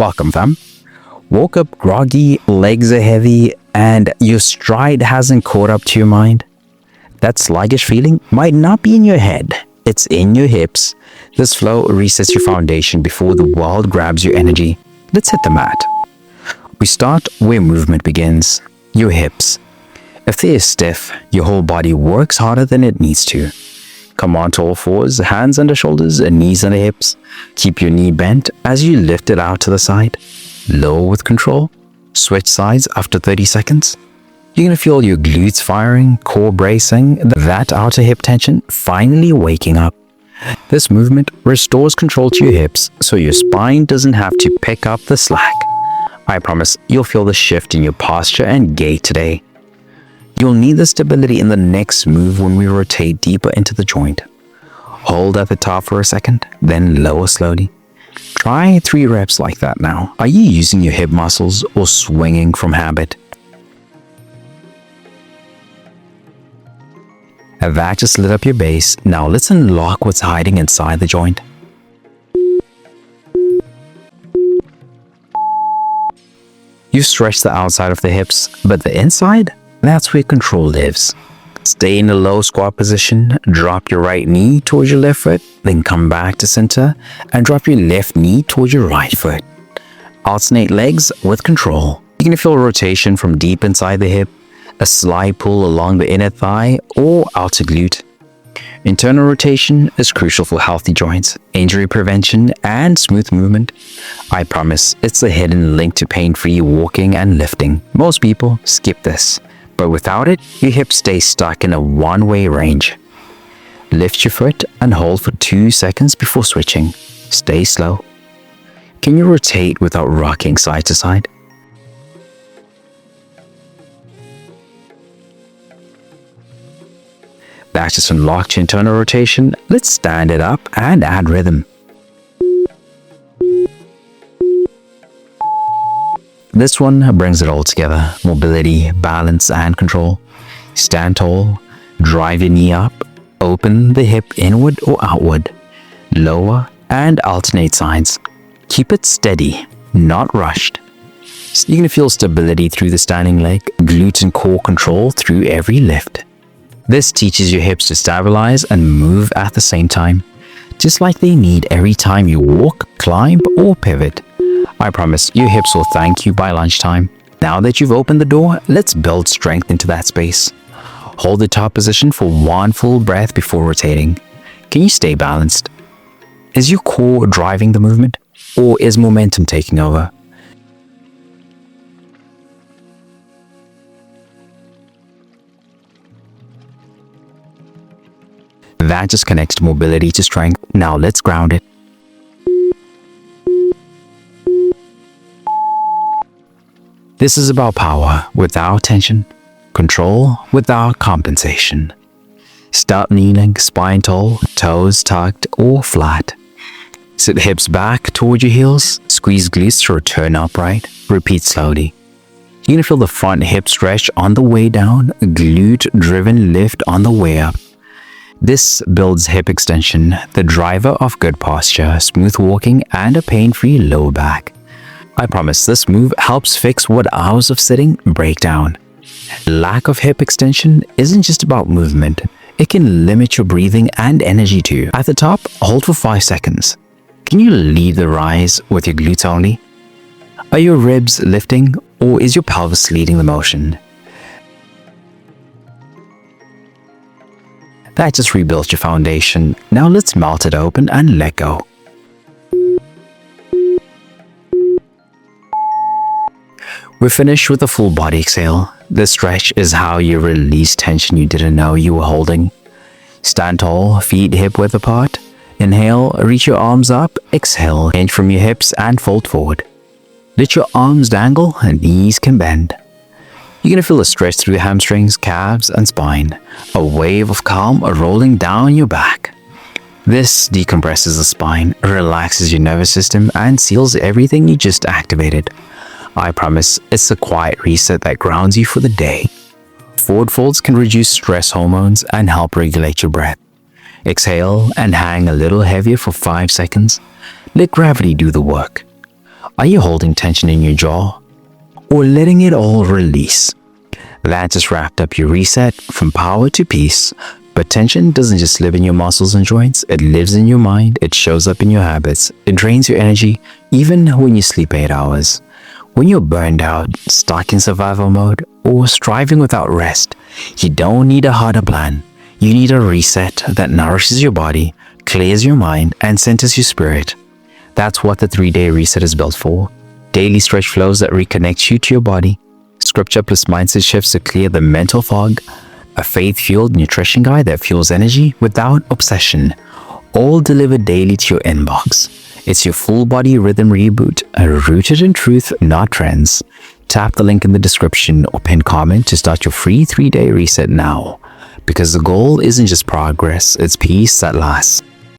Welcome, fam. Woke up groggy, legs are heavy, and your stride hasn't caught up to your mind? That sluggish feeling might not be in your head, it's in your hips. This flow resets your foundation before the world grabs your energy. Let's hit the mat. We start where movement begins, your hips. If they are stiff, your whole body works harder than it needs to. Come onto all fours, hands under shoulders and knees under hips. Keep your knee bent as you lift it out to the side. Lower with control. Switch sides after 30 seconds. You're going to feel your glutes firing, core bracing, that outer hip tension finally waking up. This movement restores control to your hips so your spine doesn't have to pick up the slack. I promise you'll feel the shift in your posture and gait today. You'll need the stability in the next move when we rotate deeper into the joint. Hold at the top for a second, then lower slowly. Try 3 reps like that now. Are you using your hip muscles or swinging from habit? That just lit up your base. Now let's unlock what's hiding inside the joint. You stretch the outside of the hips, but the inside? That's where control lives. Stay in a low squat position, drop your right knee towards your left foot, then come back to center and drop your left knee towards your right foot. Alternate legs with control. You can feel rotation from deep inside the hip, a slight pull along the inner thigh or outer glute. Internal rotation is crucial for healthy joints, injury prevention, and smooth movement. I promise it's a hidden link to pain-free walking and lifting. Most people skip this, but without it, your hips stay stuck in a one-way range. Lift your foot and hold for 2 seconds before switching. Stay slow. Can you rotate without rocking side to side? That just unlocked your internal rotation. Let's stand it up and add rhythm. This one brings it all together. Mobility, balance, and control. Stand tall, drive your knee up, open the hip inward or outward, lower and alternate sides. Keep it steady, not rushed. You're going to feel stability through the standing leg, glute and core control through every lift. This teaches your hips to stabilize and move at the same time, just like they need every time you walk, climb, or pivot. I promise your hips will thank you by lunchtime. Now that you've opened the door, let's build strength into that space. Hold the top position for 1 full breath before rotating. Can you stay balanced? Is your core driving the movement, or is momentum taking over? That just connects mobility to strength. Now let's ground it. This is about power without tension, control without compensation. Start kneeling, spine tall, toes tucked or flat. Sit hips back toward your heels, squeeze glutes to return upright. Repeat slowly. You're gonna feel the front hip stretch on the way down, glute-driven lift on the way up. This builds hip extension, the driver of good posture, smooth walking, and a pain-free low back. I promise this move helps fix what hours of sitting break down. Lack of hip extension isn't just about movement. It can limit your breathing and energy too. At the top, hold for 5 seconds. Can you lead the rise with your glutes only? Are your ribs lifting, or is your pelvis leading the motion? That just rebuilt your foundation. Now let's melt it open and let go. We're finished with a full body exhale. This stretch is how you release tension you didn't know you were holding. Stand tall, feet hip-width apart. Inhale, reach your arms up. Exhale, hinge from your hips and fold forward. Let your arms dangle and knees can bend. You're going to feel a stretch through the hamstrings, calves, and spine. A wave of calm rolling down your back. This decompresses the spine, relaxes your nervous system, and seals everything you just activated. I promise it's a quiet reset that grounds you for the day. Forward folds can reduce stress hormones and help regulate your breath. Exhale and hang a little heavier for 5 seconds. Let gravity do the work. Are you holding tension in your jaw or letting it all release? That just wrapped up your reset from power to peace. But tension doesn't just live in your muscles and joints, it lives in your mind, it shows up in your habits, it drains your energy even when you sleep 8 hours. When you're burned out, stuck in survival mode, or striving without rest, you don't need a harder plan. You need a reset that nourishes your body, clears your mind, and centers your spirit. That's what the 3-day reset is built for. Daily stretch flows that reconnect you to your body, scripture plus mindset shifts to clear the mental fog, a faith-fueled nutrition guide that fuels energy without obsession, all delivered daily to your inbox. It's your full body rhythm reboot, rooted in truth, not trends. Tap the link in the description or pin comment to start your free 3-day reset now. Because the goal isn't just progress, it's peace that lasts.